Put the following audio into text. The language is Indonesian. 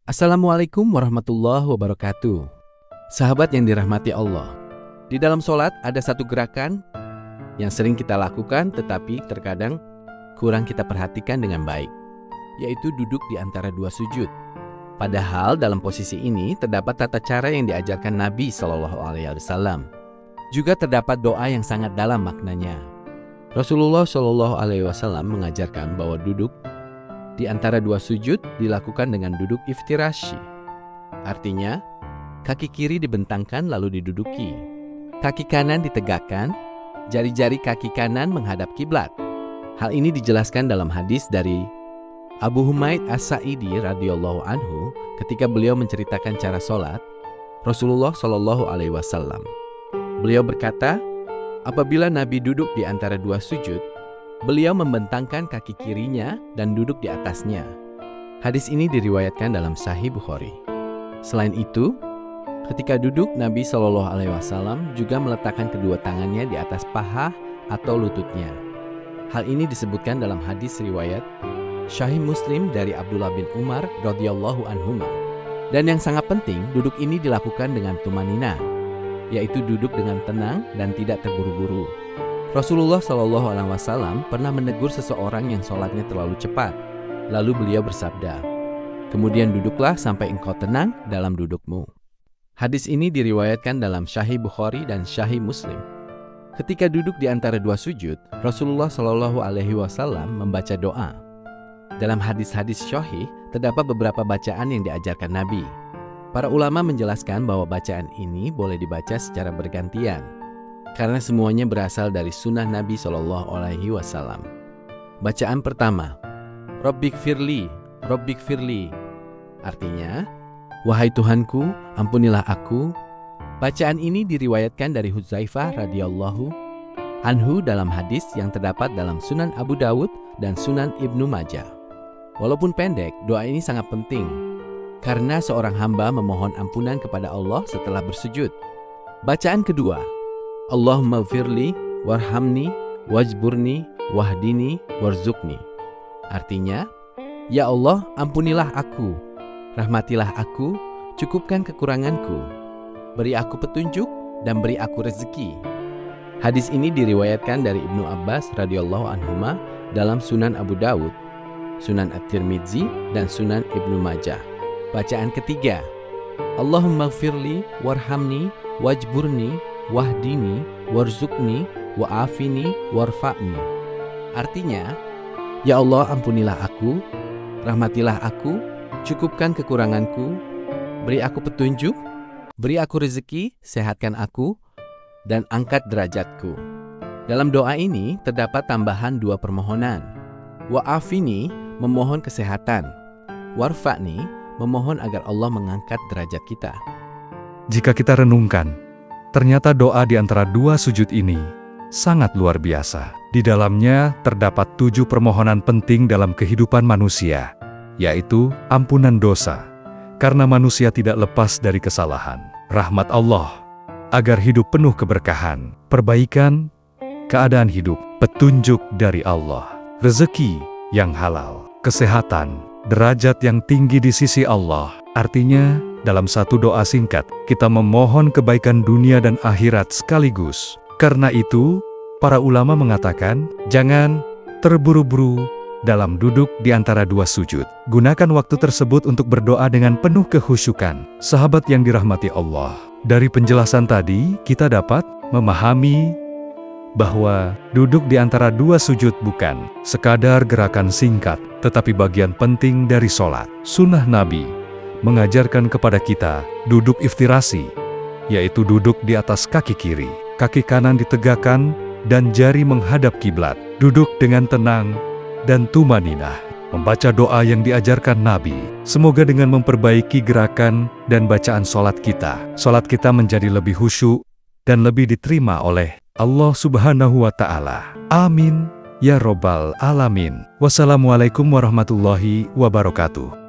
Assalamualaikum warahmatullahi wabarakatuh. Sahabat yang dirahmati Allah, di dalam sholat ada satu gerakan yang sering kita lakukan tetapi terkadang kurang kita perhatikan dengan baik, yaitu duduk di antara dua sujud. Padahal dalam posisi ini terdapat tata cara yang diajarkan Nabi SAW. Juga terdapat doa yang sangat dalam maknanya. Rasulullah SAW mengajarkan bahwa duduk di antara dua sujud dilakukan dengan duduk iftirashi. Artinya, kaki kiri dibentangkan lalu diduduki. Kaki kanan ditegakkan, jari-jari kaki kanan menghadap kiblat. Hal ini dijelaskan dalam hadis dari Abu Humaid As-Sa'idi radhiyallahu anhu ketika beliau menceritakan cara sholat Rasulullah SAW. Beliau berkata, apabila Nabi duduk di antara dua sujud, beliau membentangkan kaki kirinya dan duduk di atasnya. Hadis ini diriwayatkan dalam Sahih Bukhari. Selain itu, ketika duduk Nabi SAW juga meletakkan kedua tangannya di atas paha atau lututnya. Hal ini disebutkan dalam hadis riwayat Sahih Muslim dari Abdullah bin Umar radhiyallahu anhuma. Dan yang sangat penting, duduk ini dilakukan dengan tumanina, yaitu duduk dengan tenang dan tidak terburu-buru. Rasulullah SAW pernah menegur seseorang yang sholatnya terlalu cepat. Lalu beliau bersabda, kemudian duduklah sampai engkau tenang dalam dudukmu. Hadis ini diriwayatkan dalam Sahih Bukhari dan Sahih Muslim. Ketika duduk di antara dua sujud, Rasulullah SAW membaca doa. Dalam hadis-hadis Sahih terdapat beberapa bacaan yang diajarkan Nabi. Para ulama menjelaskan bahwa bacaan ini boleh dibaca secara bergantian, karena semuanya berasal dari sunnah Nabi SAW. Bacaan pertama, Rabbik firli, Rabbik firli. Artinya, wahai Tuhanku, ampunilah aku. Bacaan ini diriwayatkan dari Hudzaifah radhiyallahu anhu dalam hadis yang terdapat dalam Sunan Abu Dawud dan Sunan Ibnu Majah. Walaupun pendek, doa ini sangat penting, karena seorang hamba memohon ampunan kepada Allah setelah bersujud. Bacaan kedua, Allahumma firli warhamni wajburni wahdini warzukni. Artinya, ya Allah, ampunilah aku, rahmatilah aku, cukupkan kekuranganku, beri aku petunjuk dan beri aku rezeki. Hadis ini diriwayatkan dari Ibnu Abbas radhiyallahu anhuma dalam Sunan Abu Dawud, Sunan At-Tirmidzi dan Sunan Ibnu Majah. Bacaan ketiga, Allahumma firli warhamni wajburni wahdini warzukni wa'afini warfa'ni. Artinya, ya Allah, ampunilah aku, rahmatilah aku, cukupkan kekuranganku, beri aku petunjuk, beri aku rezeki, sehatkan aku, dan angkat derajatku. Dalam doa ini terdapat tambahan dua permohonan. Wa'afini memohon kesehatan, warfa'ni memohon agar Allah mengangkat derajat kita. Jika kita renungkan, ternyata doa di antara dua sujud ini sangat luar biasa. Di dalamnya terdapat 7 permohonan penting dalam kehidupan manusia, yaitu ampunan dosa, karena manusia tidak lepas dari kesalahan. Rahmat Allah, agar hidup penuh keberkahan, perbaikan, keadaan hidup, petunjuk dari Allah, rezeki yang halal, kesehatan, derajat yang tinggi di sisi Allah. Artinya, dalam satu doa singkat, kita memohon kebaikan dunia dan akhirat sekaligus. Karena itu, para ulama mengatakan, jangan terburu-buru dalam duduk di antara dua sujud. Gunakan waktu tersebut untuk berdoa dengan penuh kekhusyukan. Sahabat yang dirahmati Allah, dari penjelasan tadi, kita dapat memahami bahwa duduk di antara dua sujud bukan sekadar gerakan singkat, tetapi bagian penting dari sholat. Sunnah Nabi mengajarkan kepada kita duduk iftirasi, yaitu duduk di atas kaki kiri, kaki kanan ditegakkan, dan jari menghadap kiblat. Duduk dengan tenang dan tumaninah, membaca doa yang diajarkan Nabi. Semoga dengan memperbaiki gerakan dan bacaan sholat kita menjadi lebih khusyuk dan lebih diterima oleh Allah Subhanahu wa Ta'ala. Amin ya Robbal Alamin. Wassalamualaikum warahmatullahi wabarakatuh.